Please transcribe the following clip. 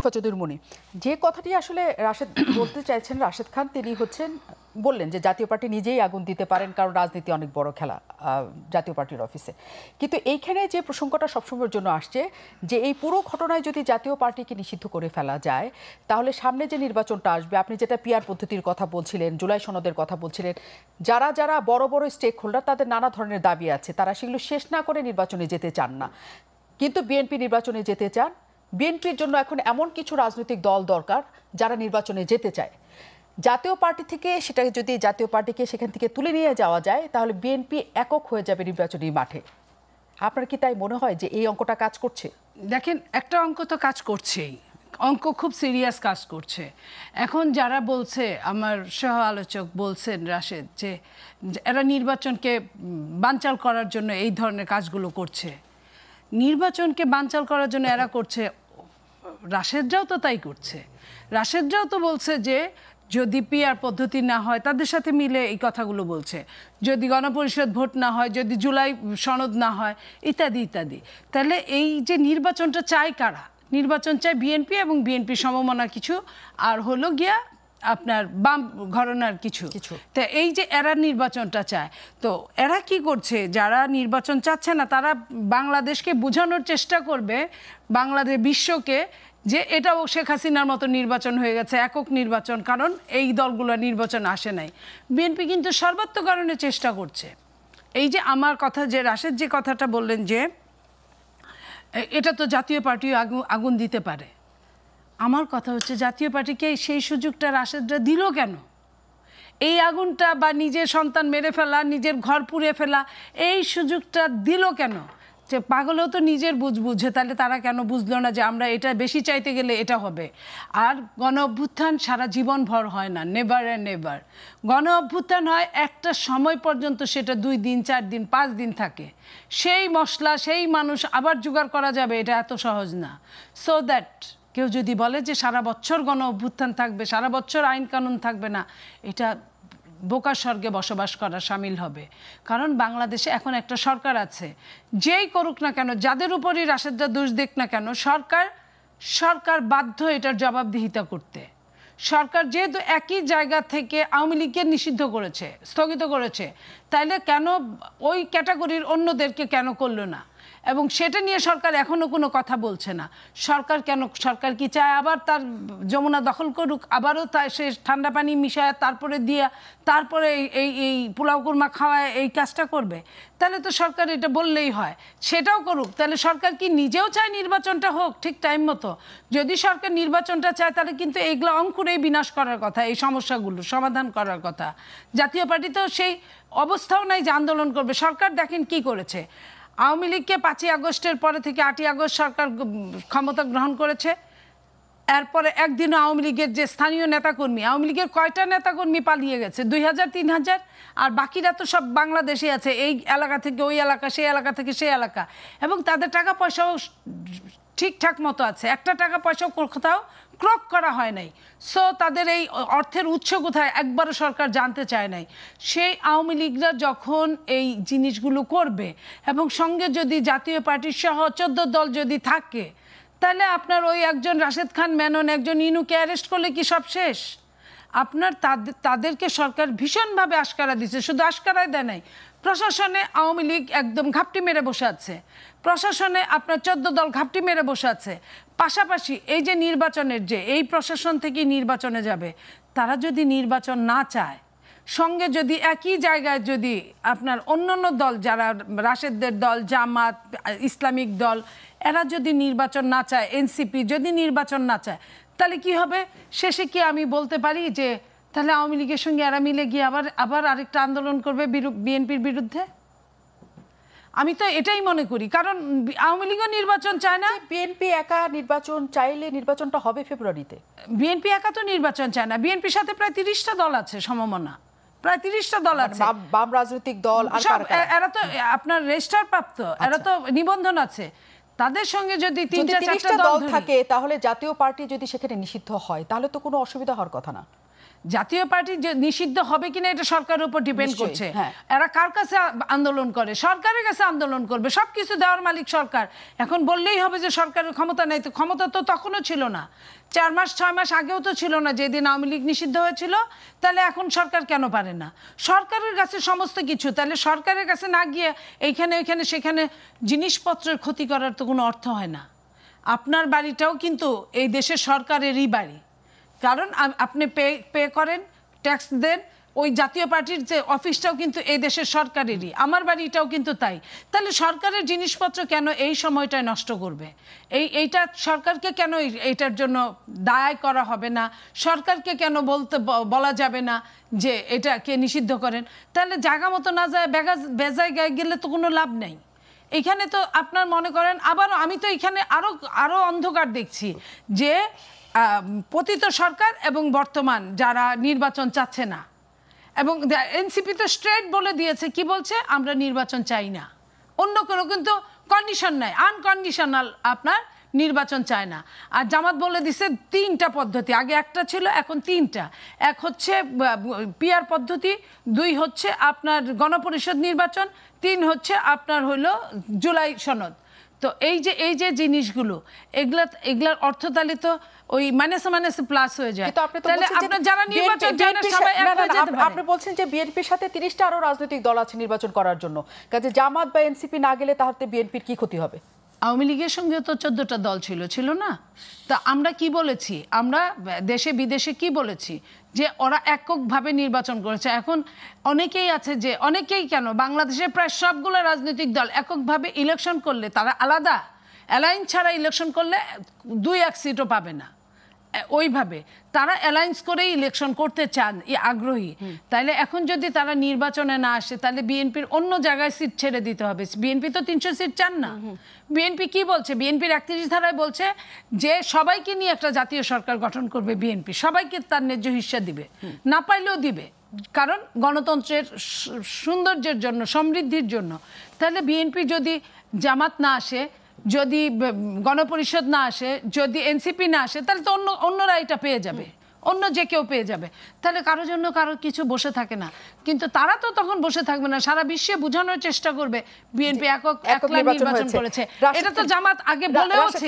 লতিফা চৌধুরী মনি, যে কথাটি আসলে রাশেদ বলতে চাইছেন, রাশেদ খান তিনি বললেন যে জাতীয় পার্টি নিজেই আগুন দিতে পারেন, কারণ রাজনীতি অনেক বড় খেলা জাতীয় পার্টির অফিসে। কিন্তু এইখানে যে প্রসঙ্গটা সবসময়ের জন্য আসছে যে এই পুরো ঘটনায় যদি জাতীয় পার্টিকে নিষিদ্ধ করে ফেলা যায়, তাহলে সামনে যে নির্বাচনটা আসবে, আপনি যেটা পিআর পদ্ধতির কথা বলছিলেন, জুলাই সনদের কথা বলছিলেন, যারা যারা বড় বড় স্টেক হোল্ডার, তাদের নানা ধরনের দাবি আছে, তারা সেগুলো শেষ না করে নির্বাচনে যেতে চান না। কিন্তু বিএনপি নির্বাচনে যেতে চান। বিএনপির জন্য এখন এমন কিছু রাজনৈতিক দল দরকার যারা নির্বাচনে যেতে চায়। জাতীয় পার্টি থেকে সেটাকে যদি জাতীয় পার্টিকে সেখান থেকে তুলে নিয়ে যাওয়া যায়, তাহলে বিএনপি একক হয়ে যাবে নির্বাচনী মাঠে। আপনার কি তাই মনে হয় যে এই অঙ্কটা কাজ করছে? দেখেন, একটা অঙ্ক তো কাজ করছেই, অঙ্ক খুব সিরিয়াস কাজ করছে। এখন যারা বলছে, আমার সহ আলোচক বলছেন রাশেদ, যে এরা নির্বাচনকে বানচাল করার জন্য এই ধরনের কাজগুলো করছে, নির্বাচনকে বানচাল করার জন্য এরা করছে, রাশেদরাও তো তাই করছে। রাশেদরাও তো বলছে যে যদি পিআর পদ্ধতি না হয়, তাদের সাথে মিলে এই কথাগুলো বলছে, যদি গণপরিষদ ভোট না হয়, যদি জুলাই সনদ না হয়, ইত্যাদি ইত্যাদি। তাহলে এই যে নির্বাচনটা চায় কারা? নির্বাচন চায় বিএনপি এবং বিএনপি সমমনা কিছু, আর হলো গিয়া আপনার বাম ঘরানার কিছু। তো এই যে এরা নির্বাচনটা চায়, তো এরা কি করছে? যারা নির্বাচন চাচ্ছে না, তারা বাংলাদেশকে বোঝানোর চেষ্টা করবে, বাংলাদেশ বিশ্বকে, যে এটাও শেখ হাসিনার মতো নির্বাচন হয়ে গেছে, একক নির্বাচন, কারণ এই দলগুলো নির্বাচন আসে নাই। বিএনপি কিন্তু সর্বাত্মকরণে চেষ্টা করছে। এই যে আমার কথা, যে রাশেদ যে কথাটা বললেন যে এটা তো জাতীয় পার্টি আগুন দিতে পারে, আমার কথা হচ্ছে জাতীয় পার্টিকে সেই সুযোগটা রাশেদরা দিল কেন? এই আগুনটা বা নিজের সন্তান মেরে ফেলা, নিজের ঘর পুড়ে ফেলা, এই সুযোগটা দিল কেন? যে পাগলও তো নিজের বুঝে, তাহলে তারা কেন বুঝলো না যে আমরা এটা বেশি চাইতে গেলে এটা হবে? আর গণ অভ্যুত্থান সারা জীবন ভর হয় না, নেভার অ্যান্ড নেভার। গণ অভ্যুত্থান হয় একটা সময় পর্যন্ত, সেটা 2 দিন 4 দিন 5 দিন থাকে, সেই মশলা সেই মানুষ আবার জোগাড় করা যাবে, এটা এত সহজ না। সো দ্যাট কেউ যদি বলে যে সারা বছর গণ অভ্যুত্থান থাকবে, সারা বছর আইন কানুন থাকবে না, এটা বোকার স্বর্গে বসবাস করা সামিল হবে। কারণ বাংলাদেশে এখন একটা সরকার আছে, যেই করুক না কেন, যাদের উপরই রাশেদরা দোষ দেখ না কেন, সরকার বাধ্য এটার জবাবদিহিতা করতে। সরকার যেহেতু একই জায়গা থেকে আওয়ামী লীগকে নিষিদ্ধ করেছে, স্থগিত করেছে, তাইলে কেন ওই ক্যাটাগরির অন্যদেরকে কেন করলো না? এবং সেটা নিয়ে সরকার এখনও কোনো কথা বলছে না। সরকার কি চায় আবার তার যমুনা দখল করুক, আবারও তাই সে ঠান্ডা পানি মিশায় তারপরে এই পোলাও কুরমা খাওয়ায় এই কাজটা করবে? তাহলে তো সরকার এটা বললেই হয়, সেটাও করুক। তাহলে সরকার কি নিজেও চায় নির্বাচনটা হোক ঠিক টাইম মতো? যদি সরকার নির্বাচনটা চায়, তাহলে কিন্তু এইগুলো অঙ্কুরেই বিনাশ করার কথা, এই সমস্যাগুলো সমাধান করার কথা। জাতীয় পার্টি তো সেই অবস্থাও নাই যে আন্দোলন করবে। সরকার দেখেন কি করেছে, আওয়ামী লীগকে 5ই আগস্টের পরে থেকে 8ই আগস্ট সরকার ক্ষমতা গ্রহণ করেছে। এরপরে একদিনও আওয়ামী লীগের যে স্থানীয় নেতাকর্মী, আওয়ামী লীগের কয়টা নেতাকর্মী পালিয়ে গেছে? 2000 3000, আর বাকিরা তো সব বাংলাদেশে আছে, এই এলাকা থেকে ওই এলাকা, সেই এলাকা থেকে সেই এলাকা, এবং তাদের টাকা পয়সাও ঠিকঠাক মতো আছে, একটা টাকা পয়সাও কোথাও ক্রক করা হয় নাই। সো তাদের এই অর্থের উৎস কোথায় একবারও সরকার জানতে চায় নাই। সেই আওয়ামী লীগরা যখন এই জিনিসগুলো করবে, এবং সঙ্গে যদি জাতীয় পার্টির সহ 14 দল যদি থাকে, তাহলে আপনার ওই একজন রাশেদ খান মেনন, একজন ইনুকে অ্যারেস্ট করলে কি সব শেষ? আপনার তাদেরকে সরকার ভীষণভাবে আশকারা দিচ্ছে। শুধু আশকারাই দেয় নাই, প্রশাসনে আওয়ামী লীগ একদম ঘাপটি মেরে বসে আছে, প্রশাসনে আপনার 14 দল ঘাপটি মেরে বসে আছে। পাশাপাশি এই যে নির্বাচনের, যে এই প্রশাসন থেকে নির্বাচনে যাবে, তারা যদি নির্বাচন না চায়, সঙ্গে যদি একই জায়গায় যদি আপনার অন্যান্য দল, যারা রাশেদদের দল, জামাত, ইসলামিক দল, এরা যদি নির্বাচন না চায়, এনসিপি যদি নির্বাচন না চায়, তাহলে কি হবে? শেষে কি আমি বলতে পারি যে তাহলে আওয়ামী লীগের সঙ্গে এরা মিলে গিয়ে আবার আরেকটা আন্দোলন করবে বিএনপির বিরুদ্ধে? আমি তো এটাই মনে করি, কারণ আওয়ামী লীগও নির্বাচন চায় না। বিএনপি একা নির্বাচন চাইলে নির্বাচনটা হবে ফেব্রুয়ারিতে। বিএনপি একা তো নির্বাচন চায় না, বিএনপির সাথে প্রায় 30টা দল আছে সমমনা, প্রায় 30টা দল আছে, বাম রাজনৈতিক দল, এরা তো আপনার রেজিস্টার প্রাপ্ত, এরা তো নিবন্ধন আছে। তাদের সঙ্গে যদি 3-4টা দল থাকে, তাহলে জাতীয় পার্টি যদি সেখানে নিষিদ্ধ হয়, তাহলে তো কোনো অসুবিধা হওয়ার কথা না। জাতীয় পার্টি যে নিষিদ্ধ হবে কিনা এটা সরকারের উপর ডিপেন্ড নিশ্চয়ই, করছে। হ্যাঁ। এরা কার কাছে আন্দোলন করে? সরকারের কাছে আন্দোলন করবে। সবকিছু দেওয়ার মালিক সরকার। এখন বললেই হবে যে সরকারের ক্ষমতা নেই, তো ক্ষমতা তো তখনও ছিল না, 4 মাস 6 মাস আগেও তো ছিল না যেদিন আওয়ামী লীগ নিষিদ্ধ হয়েছিল। তাহলে এখন সরকার কেন পারে না? সরকারের কাছে সমস্ত কিছু। তাহলে সরকারের কাছে না গিয়ে এইখানে ওইখানে সেখানে জিনিসপত্রের ক্ষতি করার তো কোনো অর্থ হয় না। আপনার বাড়িটাও কিন্তু এই দেশের সরকারেরই বাড়ি, কারণ আপনি পে করেন, ট্যাক্স দেন। ওই জাতীয় পার্টির যে অফিসটাও কিন্তু এই দেশের সরকারেরই, আমার বাড়িটাও কিন্তু তাই। তাহলে সরকারের জিনিসপত্র কেন এই সময়টায় নষ্ট করবে? এইটা সরকারকে কেন এইটার জন্য দায় করা হবে না? সরকারকে কেন বলা যাবে না যে এটাকে নিষিদ্ধ করেন? তাহলে জায়গা মতো না যায় বেজায়গায় গেলে তো কোনো লাভ নেই। এখানে তো আপনার মনে করেন আবারও আমি তো এখানে আরো অন্ধকার দেখছি যে পতিত সরকার এবং বর্তমান যারা নির্বাচন চাচ্ছে না, এবং এনসিপি তো স্ট্রেট বলে দিয়েছে, কি বলছে? আমরা নির্বাচন চাই না, অন্য কোনো কিন্তু কন্ডিশন নাই, আনকন্ডিশনাল আপনার নির্বাচন চায় না। আর জামাত বলে দিছে 3টা পদ্ধতি, আগে একটা ছিল এখন 3টা। এক হচ্ছে পিআর পদ্ধতি, 2 হচ্ছে আপনার গণপরিষদ নির্বাচন, 3 হচ্ছে আপনার হইলো জুলাই সনদ। তো এই যে জিনিসগুলো এগুলার অর্থ তাহলে তো ওই মাইনাসে প্লাস হয়ে যায়। তাহলে আপনার যারা নির্বাচন চায় না সবাই এক হয়ে যেতে পারে। আপনি বলছেন যে বিএনপির সাথে 30টা আরো রাজনৈতিক দল আছে নির্বাচন করার জন্য, কাজে জামাত বা এনসিপি না গেলে তাহলে বিএনপির কি ক্ষতি হবে? আওয়ামী লীগের সঙ্গে তো 14টা দল ছিল না? তা আমরা কি বলেছি? আমরা দেশে বিদেশে কি বলেছি? যে ওরা এককভাবে নির্বাচন করেছে। এখন অনেকেই আছে যে, অনেকেই কেন, বাংলাদেশের প্রায় সবগুলো রাজনৈতিক দল এককভাবে ইলেকশন করলে, তারা আলাদা অ্যালায়েন্স ছাড়া ইলেকশন করলে 2-1 সিটও পাবে না। ওইভাবে তারা অ্যালায়েন্স করেই ইলেকশন করতে চান, আগ্রহী। তাইলে এখন যদি তারা নির্বাচনে না আসে, তাহলে বিএনপির অন্য জায়গায় সিট ছেড়ে দিতে হবে। বিএনপি তো 300 সিট চান না। বিএনপি কি বলছে? বিএনপির 31 ধারায় বলছে যে সবাইকে নিয়ে একটা জাতীয় সরকার গঠন করবে বিএনপি, সবাইকে তার ন্যায্য হিস্সা দিবে, না পাইলেও দিবে, কারণ গণতন্ত্রের সৌন্দর্যের জন্য, সমৃদ্ধির জন্য। তাহলে বিএনপি যদি জামাত না আসে, যদি গণপরিষদ না আসে, যদি এনসিপি না আসে, তাহলে তো অন্যরা এটা পেয়ে যাবে, অন্য যে কেউ পেয়ে যাবে। তাহলে কারোর জন্য কারো কিছু বসে থাকে না। কিন্তু তারা তো তখন বসে থাকবে না, সারা বিশ্বে বোঝানোর চেষ্টা করবে বিএনপি একলা নির্বাচন করেছে। এটা তো জামাত আগে বলেওছে।